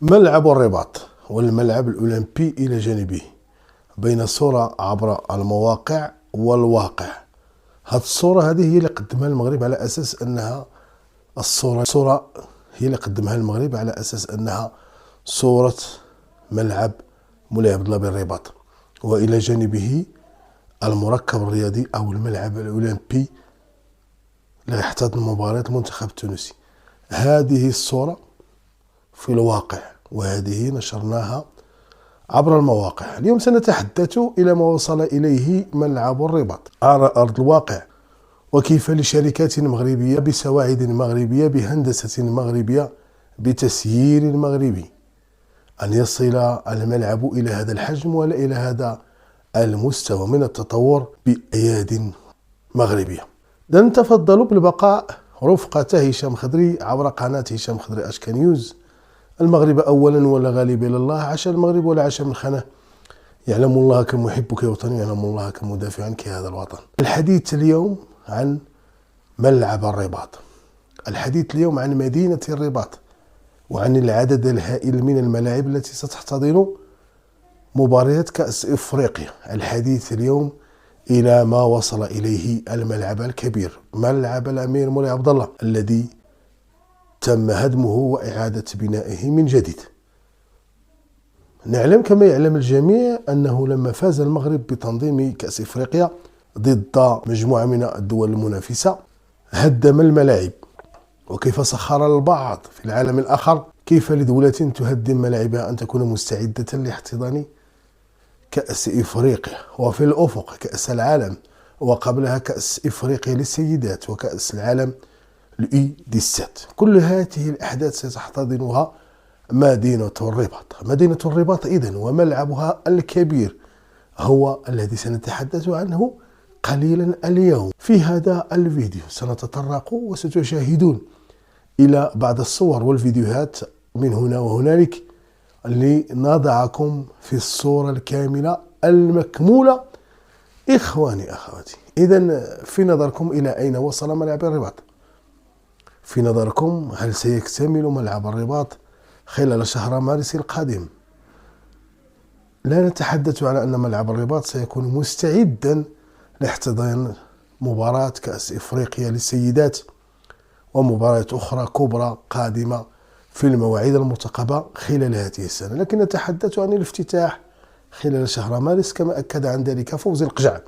ملعب الرباط والملعب الأولمبي إلى جانبه، بين الصورة عبر المواقع والواقع. هذه الصورة هذه هي اللي قدمها المغرب على أساس أنها الصورة هي اللي قدمها المغرب على أساس أنها صورة ملعب مولاي عبد الله بالرباط، وإلى جانبه المركب الرياضي أو الملعب الأولمبي ليحتضن مباراة المنتخب التونسي. هذه الصورة في الواقع، وهذه نشرناها عبر المواقع. اليوم سنتحدث إلى ما وصل إليه ملعب الرباط على أرض الواقع، وكيف لشركات مغربية بسواعد مغربية بهندسة مغربية بتسيير مغربي أن يصل الملعب إلى هذا الحجم ولا إلى هذا المستوى من التطور بأياد مغربية. نتفضل بالبقاء رفقة هشام خضري عبر قناة هشام خضري أشكا نيوز. المغرب أولا ولا غالب إلى الله، عاش المغرب ولا عاش من خانه، يعلم الله كم يحبك يا وطني، يعلم الله كم مدافع عنك هذا الوطن. الحديث اليوم عن ملعب الرباط، الحديث اليوم عن مدينة الرباط، وعن العدد الهائل من الملاعب التي ستحتضن مباريات كأس إفريقيا. الحديث اليوم إلى ما وصل إليه الملعب الكبير، ملعب الأمير مولاي عبد الله، الذي تم هدمه وإعادة بنائه من جديد. نعلم كما يعلم الجميع أنه لما فاز المغرب بتنظيم كأس إفريقيا ضد مجموعة من الدول المنافسة هدم الملاعب، وكيف سخر البعض في العالم الآخر كيف لدولة تهدم ملاعبها أن تكون مستعدة لاحتضان كأس إفريقيا، وفي الأفق كأس العالم، وقبلها كأس إفريقيا للسيدات وكأس العالم الإي17. كل هذه الأحداث ستحتضنها مدينة الرباط. مدينة الرباط إذن وملعبها الكبير هو الذي سنتحدث عنه قليلا اليوم. في هذا الفيديو سنتطرق وستشاهدون إلى بعض الصور والفيديوهات من هنا وهنالك لنضعكم في الصورة الكاملة المكمولة. إخواني أخواتي، إذن في نظركم إلى أين وصل ملعب الرباط؟ في نظركم هل سيكتمل ملعب الرباط خلال شهر مارس القادم؟ لا نتحدث على أن ملعب الرباط سيكون مستعدا لاحتضان مباراة كأس إفريقيا للسيدات ومباريات أخرى كبرى قادمة في المواعيد المرتقبة خلال هذه السنة، لكن نتحدث عن الافتتاح خلال شهر مارس كما أكد عن ذلك فوزي القجع.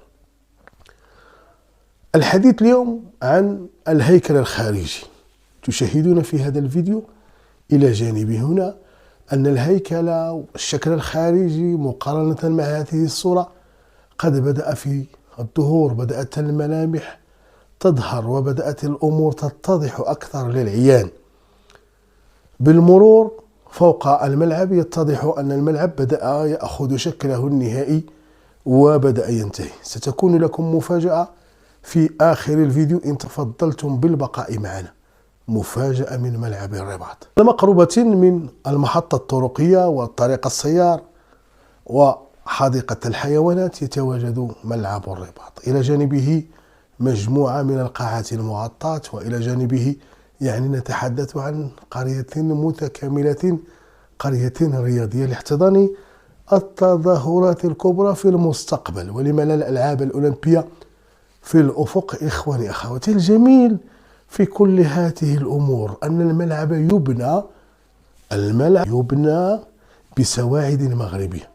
الحديث اليوم عن الهيكل الخارجي. تشاهدون في هذا الفيديو إلى جانبي هنا أن الهيكل والشكل الخارجي مقارنة مع هذه الصورة قد بدأ في الظهور، بدأت الملامح تظهر وبدأت الأمور تتضح أكثر للعيان. بالمرور فوق الملعب يتضح أن الملعب بدأ يأخذ شكله النهائي وبدأ ينتهي. ستكون لكم مفاجأة في آخر الفيديو إن تفضلتم بالبقاء معنا، مفاجأة من ملعب الرباط. مقربة من المحطة الطرقية والطريق السيار وحديقة الحيوانات يتواجد ملعب الرباط، إلى جانبه مجموعة من القاعات المغطاة، وإلى جانبه نتحدث عن قرية متكاملة، قرية رياضية لاحتضان التظاهرات الكبرى في المستقبل، ولما لا الألعاب الأولمبية في الأفق. إخواني أخواتي، الجميل في كل هذه الأمور أن الملعب يبنى بسواعد مغربية.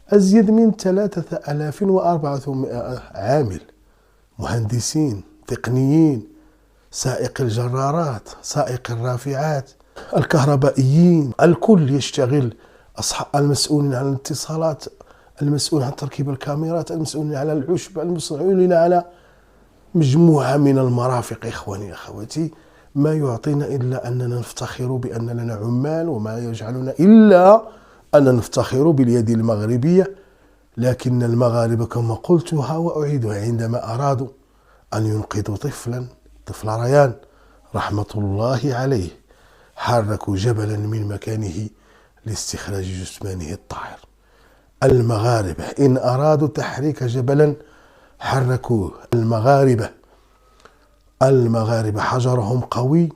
أزيد من 3400 عامل، مهندسين، تقنيين، سائق الجرارات، سائق الرافعات، الكهربائيين، الكل يشتغل، المسؤولين عن الاتصالات، المسؤولين عن تركيب الكاميرات، المسؤولين على العشب، المسؤولين على مجموعة من المرافق. إخواني أخواتي، ما يعطينا إلا أننا نفتخر بأن لنا عمال، وما يجعلنا إلا أن نفتخر باليد المغربية. لكن المغاربة كما قلتها وأعيدها عندما أرادوا أن ينقذوا طفل ريان رحمة الله عليه حركوا جبلا من مكانه لاستخراج جثمانه الطاهر. المغاربة إن أرادوا تحريك جبلا حركوه. المغاربة حجرهم قوي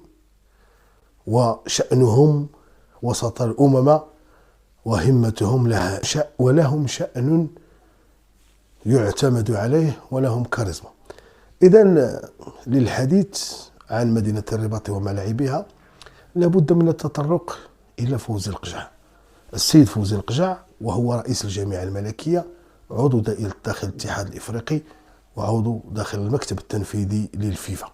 وشأنهم وسط الأمم وهمتهم لها ولهم شأن يعتمد عليه ولهم كاريزما. إذن للحديث عن مدينة الرباط وملاعبها لابد من التطرق إلى فوزي القجع. السيد فوزي القجع وهو رئيس الجامعة الملكية، عضو دائرة داخل الاتحاد الإفريقي وعضو داخل المكتب التنفيذي للفيفا.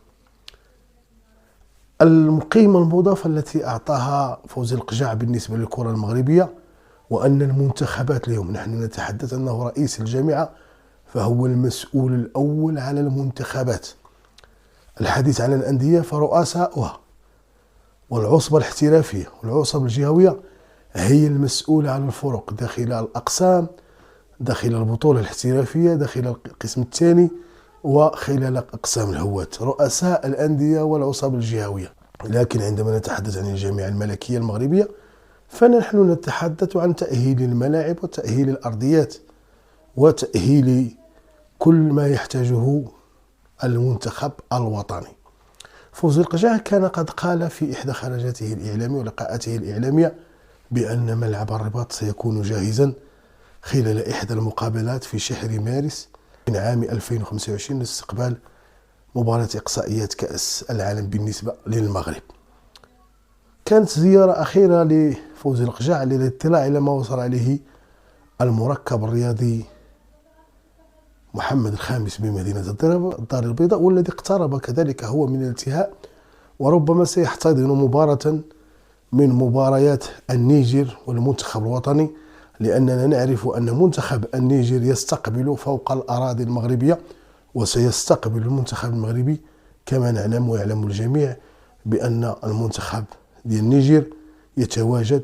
القيمة المضافة التي أعطاها فوزي القجع بالنسبة للكرة المغربية وأن المنتخبات اليوم، نحن نتحدث أنه رئيس الجامعة فهو المسؤول الأول على المنتخبات. الحديث عن الأندية فرؤساؤها والعصبة الاحترافية والعصبة الجهوية هي المسؤولة عن الفرق داخل الأقسام، داخل البطولة الاحترافية، داخل القسم الثاني وخلال أقسام الهواة، رؤساء الأندية والعصبة الجهوية. لكن عندما نتحدث عن الجامعة الملكية المغربية فنحن نتحدث عن تأهيل الملاعب وتأهيل الأرضيات وتأهيل كل ما يحتاجه المنتخب الوطني. فوزي القجع كان قد قال في إحدى خرجاته الإعلامية ولقاءاته الإعلامية بأن ملعب الرباط سيكون جاهزا خلال إحدى المقابلات في شهر مارس من عام 2025 لاستقبال مباراة إقصائيات كأس العالم بالنسبة للمغرب. كانت زيارة أخيرة لفوزي القجع للاطلاع على ما وصل عليه المركب الرياضي محمد الخامس بمدينة الدار البيضاء، والذي اقترب كذلك هو من الانتهاء، وربما سيحتضن مباراة من مباريات النيجر والمنتخب الوطني، لأننا نعرف أن منتخب النيجر يستقبل فوق الأراضي المغربية وسيستقبل المنتخب المغربي، كما نعلم ويعلم الجميع بأن المنتخب ديال النيجر يتواجد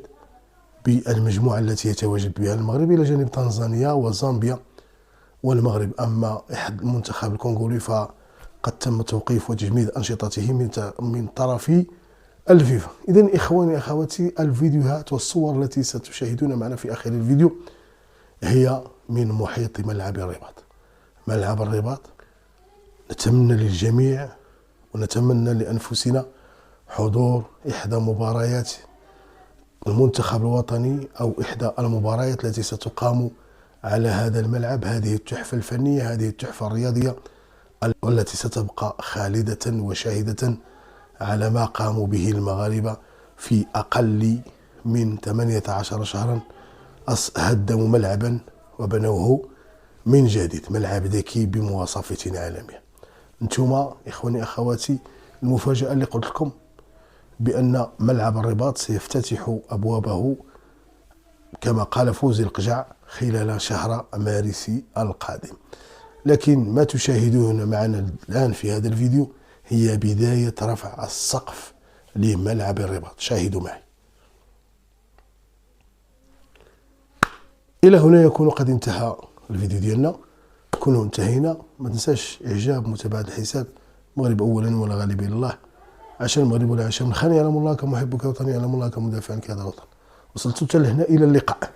بالمجموعة التي يتواجد بها المغرب إلى جانب تنزانيا وزامبيا والمغرب. أما المنتخب الكونغولي فقد تم توقيف وتجميد أنشطته من طرف الفيفا. إذن إخواني أخواتي، الفيديوهات والصور التي ستشاهدون معنا في آخر الفيديو هي من محيط ملعب الرباط. ملعب الرباط نتمنى للجميع ونتمنى لأنفسنا حضور إحدى مباريات المنتخب الوطني أو إحدى المباريات التي ستقام على هذا الملعب، هذه التحفة الفنية، هذه التحفة الرياضية التي ستبقى خالدة وشاهدة على ما قاموا به المغاربة في أقل من 18 شهرا. هدموا ملعبا وبنوه من جديد، ملعب ذكي بمواصفة عالمية. انتم إخواني أخواتي، المفاجأة اللي قلت لكم بأن ملعب الرباط سيفتتح أبوابه كما قال فوزي القجع خلال شهر مارس القادم. لكن ما تشاهدون معنا الآن في هذا الفيديو هي بداية رفع السقف لملعب الرباط. شاهدوا معي. إلى هنا يكون قد انتهى الفيديو ديالنا، نكونوا انتهينا. ما تنساش إعجاب، متابعة الحساب. المغرب أولا ولا غالب إلا الله. عشان المغرب ولا عشان من خان يعلم الله كمحبك وطني يعلم الله كمدافع عن هذا الوطن. وصلت حتى لهنا، إلى اللقاء.